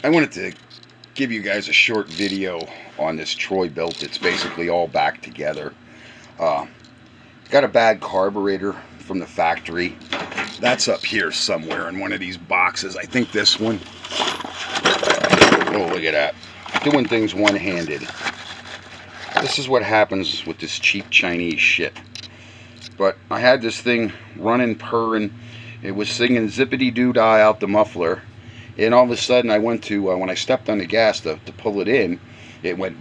I wanted to give you guys a short video on this Troybilt. It's basically all back together. Uh, got a bad carburetor from the factory. That's up here somewhere in one of these boxes. I think this one. Oh, look at that. Doing things one-handed. This is what happens with this cheap Chinese shit. But I had this thing running, purring. It was singing zippity-doo-dah out the muffler. And all of a sudden, I went to, when I stepped on the gas to pull it in, it went.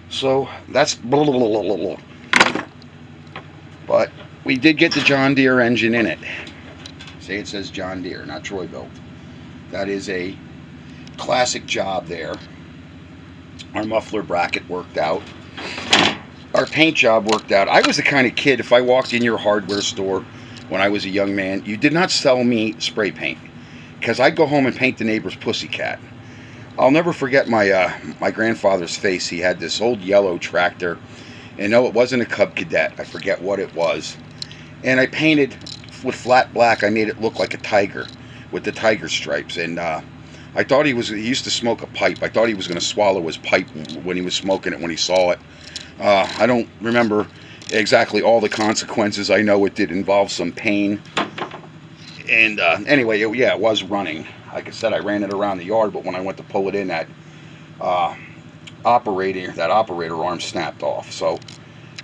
So that's. But we did get the John Deere engine in it. Say it says John Deere, not Troybilt. That is a classic job there. Our muffler bracket worked out. Our paint job worked out. I was the kind of kid, if I walked in your hardware store when I was a young man, you did not sell me spray paint. Because I'd go home and paint the neighbor's pussycat. I'll never forget my grandfather's face. He had this old yellow tractor. And no, it wasn't a Cub Cadet. I forget what it was. And I painted with flat black. I made it look like a tiger with the tiger stripes. And I thought he used to smoke a pipe. I thought he was going to swallow his pipe when he was smoking it when he saw it. I don't remember exactly all the consequences. I know it did involve some pain. And anyway, it was running. Like I said, I ran it around the yard, but when I went to pull it in, that operator arm snapped off. So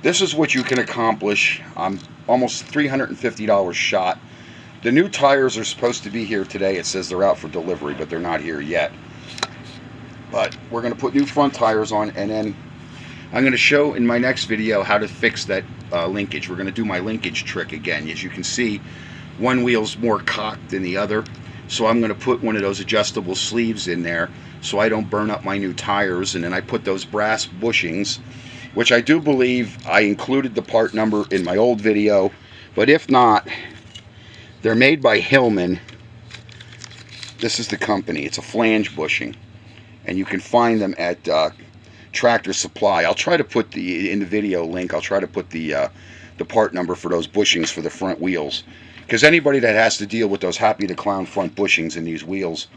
this is what you can accomplish. I'm almost $350 shot. The new tires are supposed to be here today. It says they're out for delivery, but they're not here yet. But we're going to put new front tires on, and then I'm going to show in my next video how to fix that linkage. We're going to do my linkage trick again. As you can see, one wheel's more cocked than the other, so I'm going to put one of those adjustable sleeves in there so I don't burn up my new tires. And then I put those brass bushings, which I do believe I included the part number in my old video, but if not, they're made by Hillman. This is the company. It's a flange bushing, and you can find them at Tractor Supply. I'll try to put in the video link, I'll try to put the part number for those bushings for the front wheels. Because anybody that has to deal with those happy to clown front bushings in these wheels,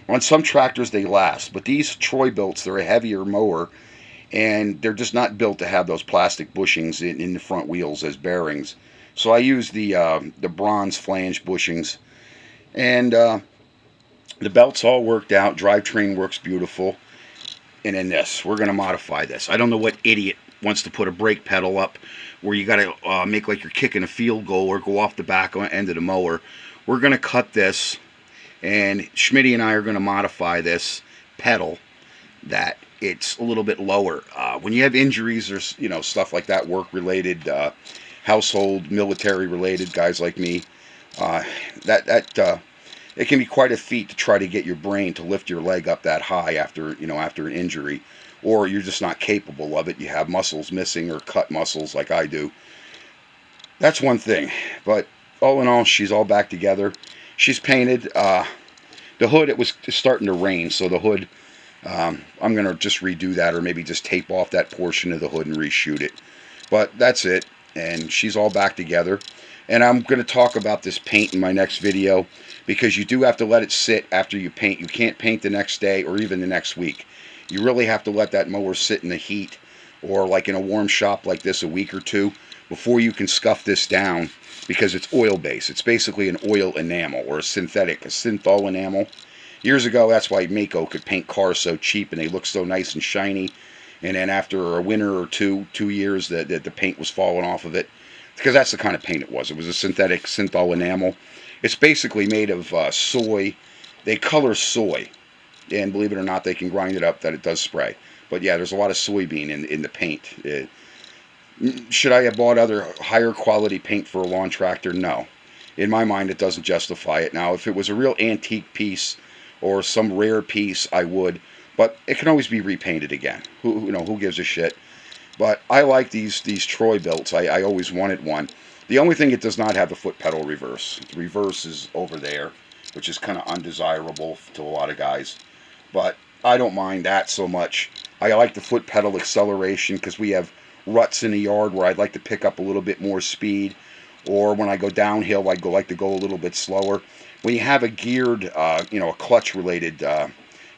on some tractors they last, but these Troybilts, they're a heavier mower, and they're just not built to have those plastic bushings in the front wheels as bearings. So I use the bronze flange bushings, and the belt's all worked out. Drivetrain works beautiful. And then this, we're going to modify this. I don't know what idiot wants to put a brake pedal up where you got to make like you're kicking a field goal or go off the back end of the mower. We're going to cut this, and Schmitty and I are going to modify this pedal that it's a little bit lower. When you have injuries or stuff like that, work related, household, military related, guys like me, it can be quite a feat to try to get your brain to lift your leg up that high after an injury, or you're just not capable of it. You have muscles missing or cut muscles like I do. That's one thing. But all in all, she's all back together. She's painted. The hood, it was starting to rain, so the hood, I'm going to just redo that, or maybe just tape off that portion of the hood and reshoot it. But that's it, and she's all back together. And I'm going to talk about this paint in my next video, because you do have to let it sit after you paint. You can't paint the next day or even the next week. You really have to let that mower sit in the heat, or like in a warm shop like this, a week or two before you can scuff this down, because it's oil-based. It's basically an oil enamel, or a synthol enamel. Years ago, that's why Mako could paint cars so cheap and they look so nice and shiny. And then after a winter or 2 years, the paint was falling off of it, because that's the kind of paint it was. It was a synthetic synthol enamel. It's basically made of soy. They color soy, and believe it or not, they can grind it up that it does spray. But yeah, there's a lot of soybean in the paint. Should I have bought other higher quality paint for a lawn tractor? No. In my mind, it doesn't justify it. Now, if it was a real antique piece or some rare piece, I would. But it can always be repainted again. Who gives a shit? But I like these Troybilts. I always wanted one. The only thing it does not have the foot pedal reverse. The reverse is over there, which is kind of undesirable to a lot of guys. But I don't mind that so much. I like the foot pedal acceleration because we have ruts in the yard where I'd like to pick up a little bit more speed. Or when I go downhill, I'd like to go a little bit slower. when you have a geared, a clutch-related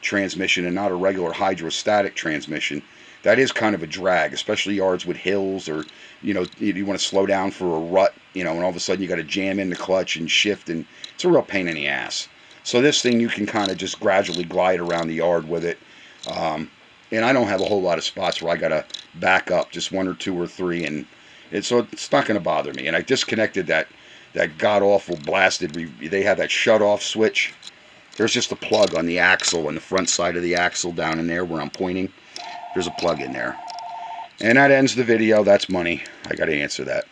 transmission and not a regular hydrostatic transmission, that is kind of a drag, especially yards with hills, or you want to slow down for a rut, and all of a sudden you got to jam in the clutch and shift, and it's a real pain in the ass. So this thing, you can kind of just gradually glide around the yard with it. And I don't have a whole lot of spots where I got to back up, just one or two or three, and so it's not going to bother me. And I disconnected that god-awful blasted, they have that shut-off switch. There's just a plug on the axle, on the front side of the axle down in there where I'm pointing. There's a plug in there. And that ends the video. That's money. I got to answer that.